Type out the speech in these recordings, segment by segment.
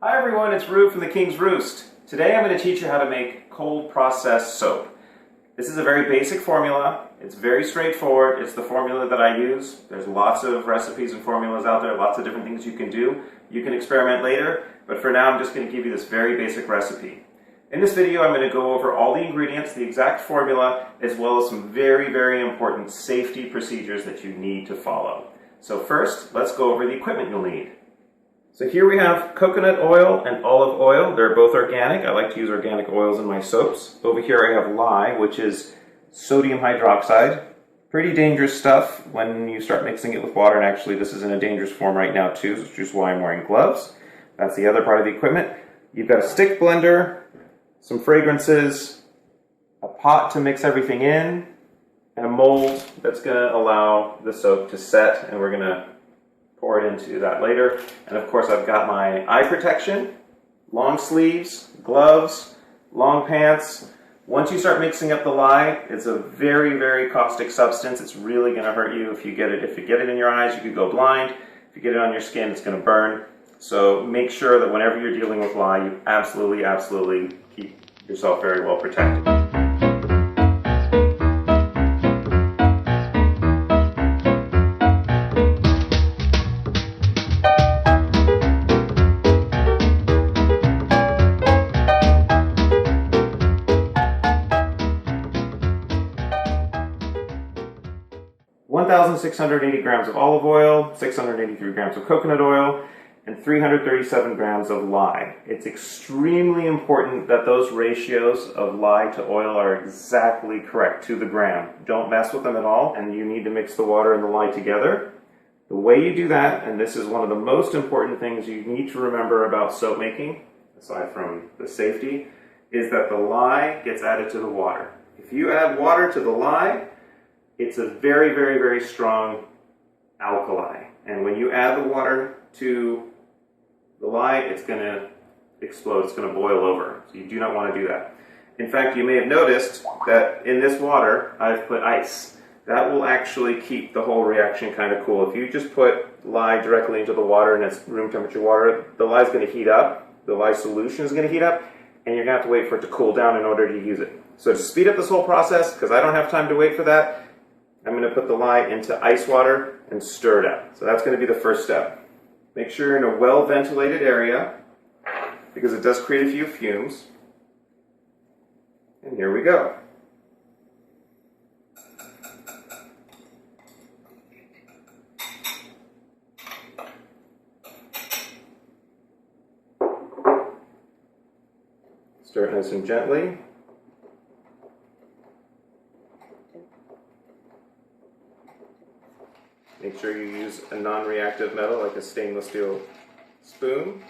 Hi everyone, it's Rue from the King's Roost. Today I'm going to teach you how to make cold process soap. This is a very basic formula. It's very straightforward. It's the formula that I use. There's lots of recipes and formulas out there, lots of different things you can do. You can experiment later, but for now I'm just going to give you this very basic recipe. In this video I'm going to go over all the ingredients, the exact formula, as well as some very, very important safety procedures that you need to follow. So first, let's go over the equipment you'll need. So here we have coconut oil and olive oil. They're both organic. I like to use organic oils in my soaps. Over here I have lye, which is sodium hydroxide. Pretty dangerous stuff when you start mixing it with water, and actually this is in a dangerous form right now too, which is why I'm wearing gloves. That's the other part of the equipment. You've got a stick blender, some fragrances, a pot to mix everything in, and a mold that's going to allow the soap to set, and we're going to pour it into that later. And of course I've got my eye protection, long sleeves, gloves, long pants. Once you start mixing up the lye, it's a very, very caustic substance. It's really going to hurt you if you get it. If you get it in your eyes, you could go blind. If you get it on your skin, it's going to burn. So make sure that whenever you're dealing with lye, you absolutely keep yourself very well protected. 1,680 grams of olive oil, 683 grams of coconut oil, and 337 grams of lye. It's extremely important that those ratios of lye to oil are exactly correct to the gram. Don't mess with them at all, and you need to mix the water and the lye together. The way you do that, and this is one of the most important things you need to remember about soap making, aside from the safety, is that the lye gets added to the water. If you add water to the lye, it's a very, very, very strong alkali. And when you add the water to the lye, it's going to explode, it's going to boil over. So you do not want to do that. In fact, you may have noticed that in this water, I've put ice. That will actually keep the whole reaction kind of cool. If you just put lye directly into the water and it's room temperature water, the lye is going to heat up, the lye solution is going to heat up, and you're going to have to wait for it to cool down in order to use it. So to speed up this whole process, because I don't have time to wait for that, I'm going to put the lye into ice water and stir it up. So that's going to be the first step. Make sure you're in a well-ventilated area, because it does create a few fumes. And here we go. Stir it nice and gently. Make sure you use a non-reactive metal like a stainless steel spoon.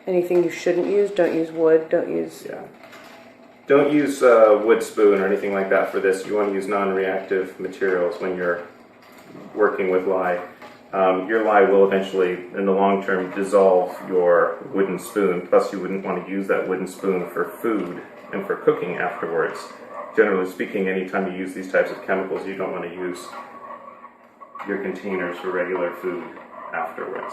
Anything you shouldn't use? Don't use wood, don't use... Yeah. Don't use a wood spoon or anything like that for this. You want to use non-reactive materials when you're working with lye. Your lye will eventually, in the long term, dissolve your wooden spoon. Plus, you wouldn't want to use that wooden spoon for food and for cooking afterwards. Generally speaking, anytime you use these types of chemicals, you don't want to use your containers for regular food afterwards.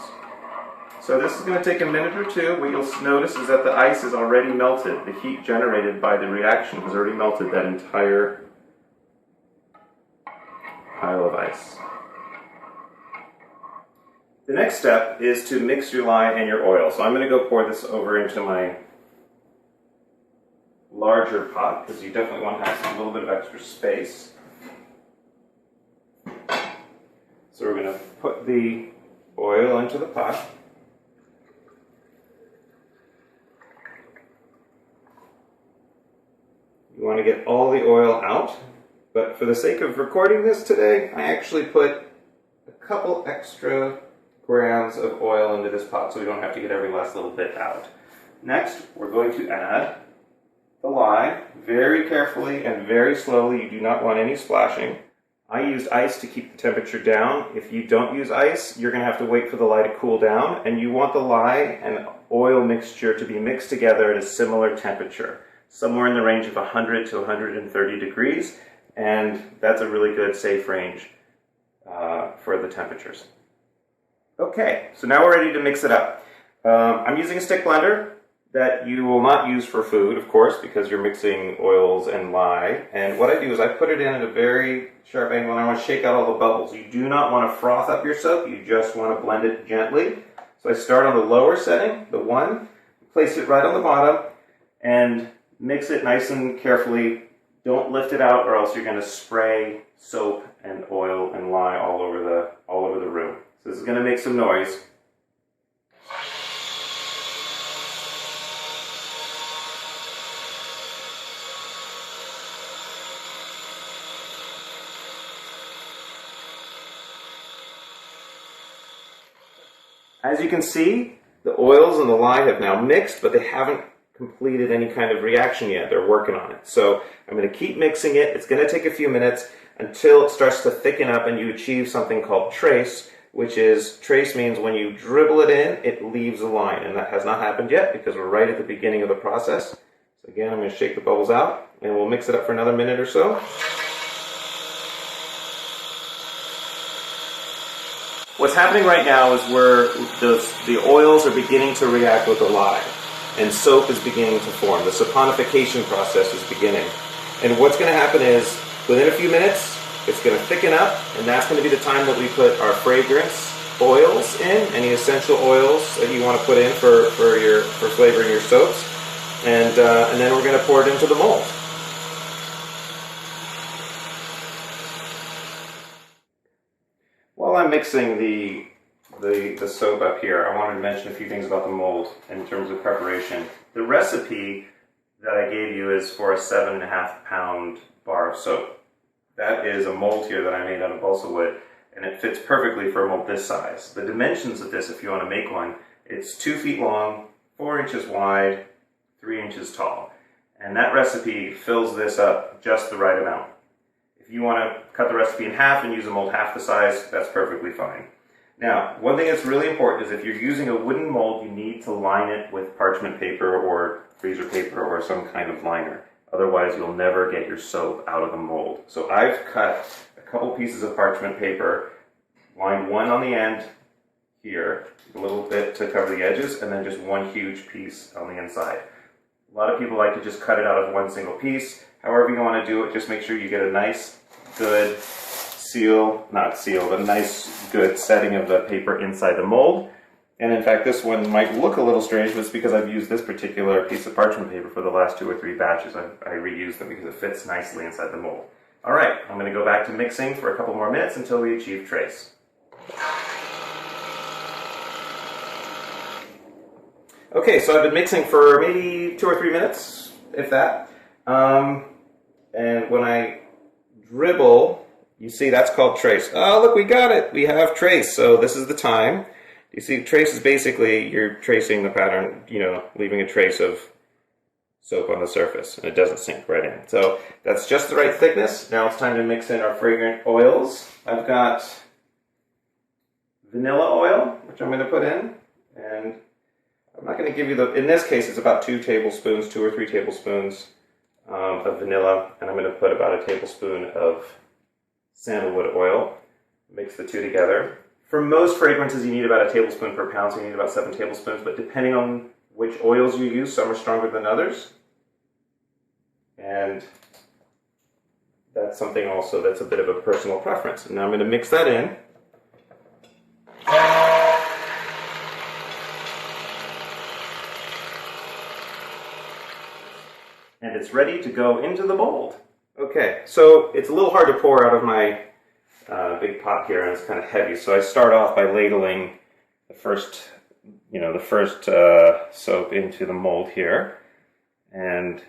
So this is going to take a minute or two. What you'll notice is that the ice is already melted. The heat generated by the reaction has already melted that entire pile of ice. The next step is to mix your lye and your oil. So I'm going to go pour this over into my larger pot, because you definitely want to have a little bit of extra space. So we're going to put the oil into the pot. You want to get all the oil out, but for the sake of recording this today, I actually put a couple extra grams of oil into this pot so we don't have to get every last little bit out. Next, we're going to add the lye very carefully and very slowly. You do not want any splashing. I used ice to keep the temperature down. If you don't use ice, you're going to have to wait for the lye to cool down, and you want the lye and oil mixture to be mixed together at a similar temperature, somewhere in the range of 100 to 130 degrees, and that's a really good safe range for the temperatures. Okay, so now we're ready to mix it up. I'm using a stick blender that you will not use for food, of course, because you're mixing oils and lye. And what I do is I put it in at a very sharp angle, and I want to shake out all the bubbles. You do not want to froth up your soap, you just want to blend it gently. So I start on the lower setting, the 1, place it right on the bottom, and mix it nice and carefully. Don't lift it out, or else you're going to spray soap and oil and lye all over the room. So this is going to make some noise. As you can see, the oils and the lye have now mixed, but they haven't completed any kind of reaction yet. They're working on it. So I'm going to keep mixing it. It's going to take a few minutes until it starts to thicken up and you achieve something called trace, which is, trace means when you dribble it in, it leaves a line. And that has not happened yet because we're right at the beginning of the process. So again, I'm going to shake the bubbles out and we'll mix it up for another minute or so. What's happening right now is the oils are beginning to react with the lye, and soap is beginning to form. The saponification process is beginning. And what's going to happen is, within a few minutes, it's going to thicken up, and that's going to be the time that we put our fragrance oils in, any essential oils that you want to put in for flavoring your soaps, and then we're going to pour it into the mold. While I'm mixing the soap up here, I wanted to mention a few things about the mold in terms of preparation. The recipe that I gave you is for a 7.5 pound bar of soap. That is a mold here that I made out of balsa wood, and it fits perfectly for a mold this size. The dimensions of this, if you want to make one, it's 2 feet long, 4 inches wide, 3 inches tall. And that recipe fills this up just the right amount. If you want to cut the recipe in half and use a mold half the size, that's perfectly fine. Now, one thing that's really important is if you're using a wooden mold, you need to line it with parchment paper or freezer paper or some kind of liner. Otherwise, you'll never get your soap out of the mold. So I've cut a couple pieces of parchment paper, lined one on the end here, a little bit to cover the edges, and then just one huge piece on the inside. A lot of people like to just cut it out of one single piece. However you want to do it, just make sure you get a nice, good nice, good setting of the paper inside the mold. And in fact, this one might look a little strange, but it's because I've used this particular piece of parchment paper for the last 2 or 3 batches. I reused them because it fits nicely inside the mold. All right, I'm going to go back to mixing for a couple more minutes until we achieve trace. Okay, so I've been mixing for maybe 2 or 3 minutes, if that. And when I dribble, you see that's called trace. Oh, look, we got it. We have trace. So this is the time. You see, trace is basically you're tracing the pattern, leaving a trace of soap on the surface, and it doesn't sink right in. So that's just the right thickness. Now it's time to mix in our fragrant oils. I've got vanilla oil, which I'm going to put in, and I'm not going to give you in this case it's about 2 tablespoons, 2 or 3 tablespoons of vanilla, and I'm going to put about a tablespoon of sandalwood oil. Mix the two together. For most fragrances, you need about a tablespoon per pound, so you need about 7 tablespoons, but depending on which oils you use, some are stronger than others. And that's something also that's a bit of a personal preference. And now I'm going to mix that in. And it's ready to go into the mold. Okay, so it's a little hard to pour out of my big pot here, and it's kind of heavy. So I start off by ladling the first soap into the mold here, and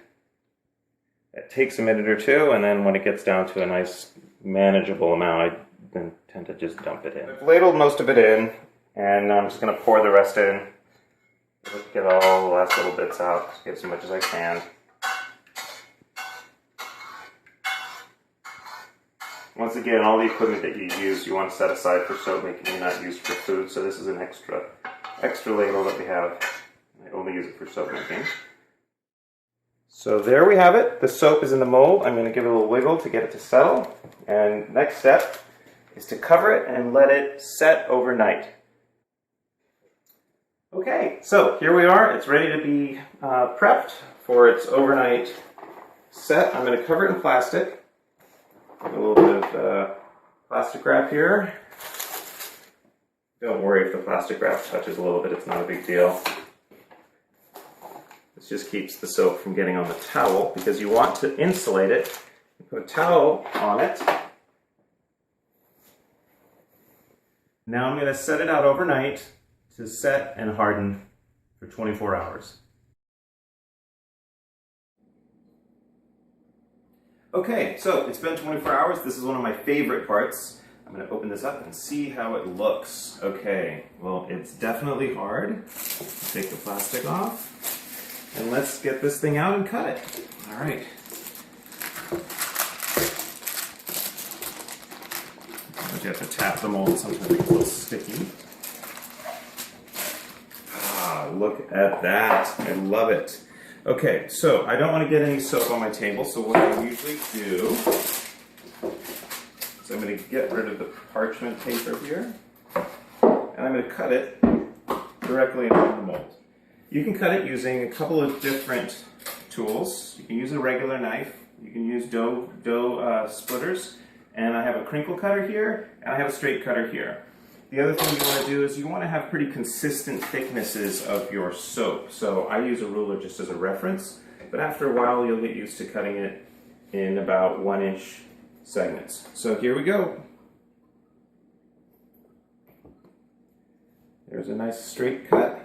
it takes a minute or two, and then when it gets down to a nice manageable amount, I then tend to just dump it in. I've ladled most of it in, and I'm just going to pour the rest in. Get all the last little bits out, get as much as I can. Once again, all the equipment that you use, you want to set aside for soap making and not use for food. So this is an extra ladle that we have. I only use it for soap making. So there we have it. The soap is in the mold. I'm going to give it a little wiggle to get it to settle. And next step is to cover it and let it set overnight. Okay, so here we are. It's ready to be prepped for its overnight set. I'm going to cover it in plastic. A little bit of plastic wrap here. Don't worry if the plastic wrap touches a little bit, it's not a big deal. This just keeps the soap from getting on the towel because you want to insulate it. You put a towel on it. Now I'm going to set it out overnight to set and harden for 24 hours. Okay, so it's been 24 hours. This is one of my favorite parts. I'm going to open this up and see how it looks. Okay, well, it's definitely hard. Take the plastic off, and let's get this thing out and cut it. All right. You have to tap the mold, sometimes it gets a little sticky. Ah, look at that. I love it. Okay, so I don't want to get any soap on my table, so what I usually do is I'm going to get rid of the parchment paper here, and I'm going to cut it directly into the mold. You can cut it using a couple of different tools. You can use a regular knife, you can use dough splitters, and I have a crinkle cutter here, and I have a straight cutter here. The other thing you want to do is you want to have pretty consistent thicknesses of your soap. So I use a ruler just as a reference, but after a while you'll get used to cutting it in about 1-inch segments. So here we go. There's a nice straight cut.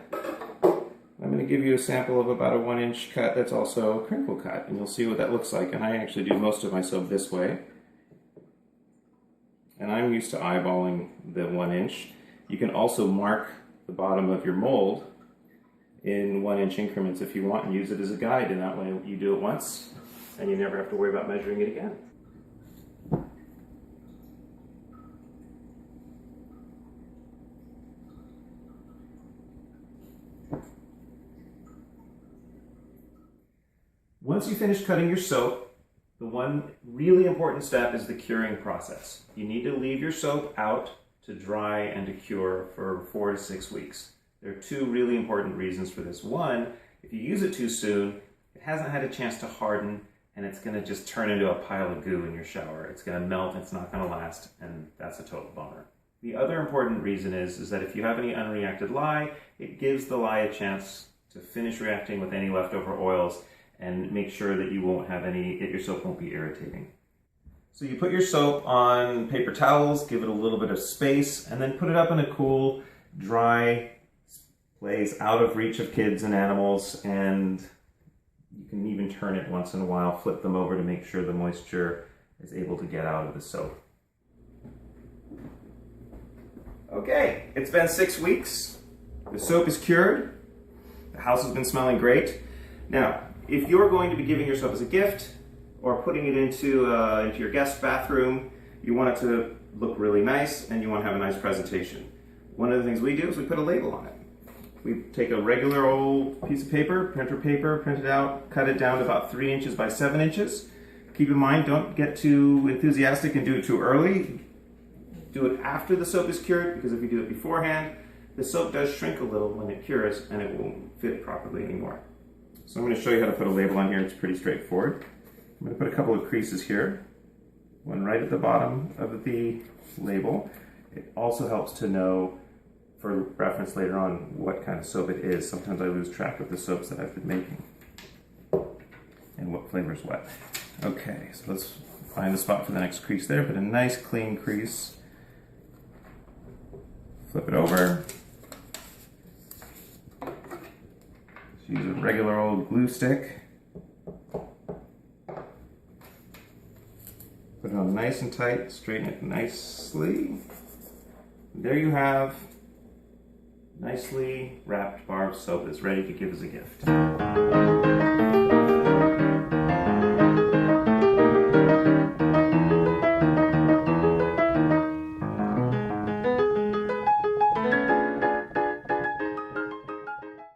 I'm going to give you a sample of about a 1-inch cut that's also a crinkle cut, and you'll see what that looks like. And I actually do most of my soap this way. And I'm used to eyeballing the 1-inch. You can also mark the bottom of your mold in 1-inch increments if you want and use it as a guide, and that way you do it once and you never have to worry about measuring it again. Once you finish cutting your soap, the one really important step is the curing process. You need to leave your soap out to dry and to cure for 4 to 6 weeks. There are 2 really important reasons for this. One, if you use it too soon, it hasn't had a chance to harden, and it's going to just turn into a pile of goo in your shower. It's going to melt, it's not going to last, and that's a total bummer. The other important reason is that if you have any unreacted lye, it gives the lye a chance to finish reacting with any leftover oils and make sure that you won't have that your soap won't be irritating. So you put your soap on paper towels, give it a little bit of space, and then put it up in a cool, dry place out of reach of kids and animals, and you can even turn it once in a while, flip them over to make sure the moisture is able to get out of the soap. Okay, it's been 6 weeks. The soap is cured. The house has been smelling great. Now, if you're going to be giving your soap as a gift or putting it into your guest bathroom, you want it to look really nice and you want to have a nice presentation. One of the things we do is we put a label on it. We take a regular old piece of paper, printer paper, print it out, cut it down to about 3 inches by 7 inches. Keep in mind, don't get too enthusiastic and do it too early. Do it after the soap is cured, because if you do it beforehand, the soap does shrink a little when it cures and it won't fit properly anymore. So I'm going to show you how to put a label on here. It's pretty straightforward. I'm going to put a couple of creases here, one right at the bottom of the label. It also helps to know, for reference later on, what kind of soap it is. Sometimes I lose track of the soaps that I've been making and what flavor is what. Okay, so let's find the spot for the next crease there. Put a nice clean crease. Flip it over. Use a regular old glue stick. Put it on nice and tight, straighten it nicely. And there you have nicely wrapped bar of soap that's ready to give as a gift.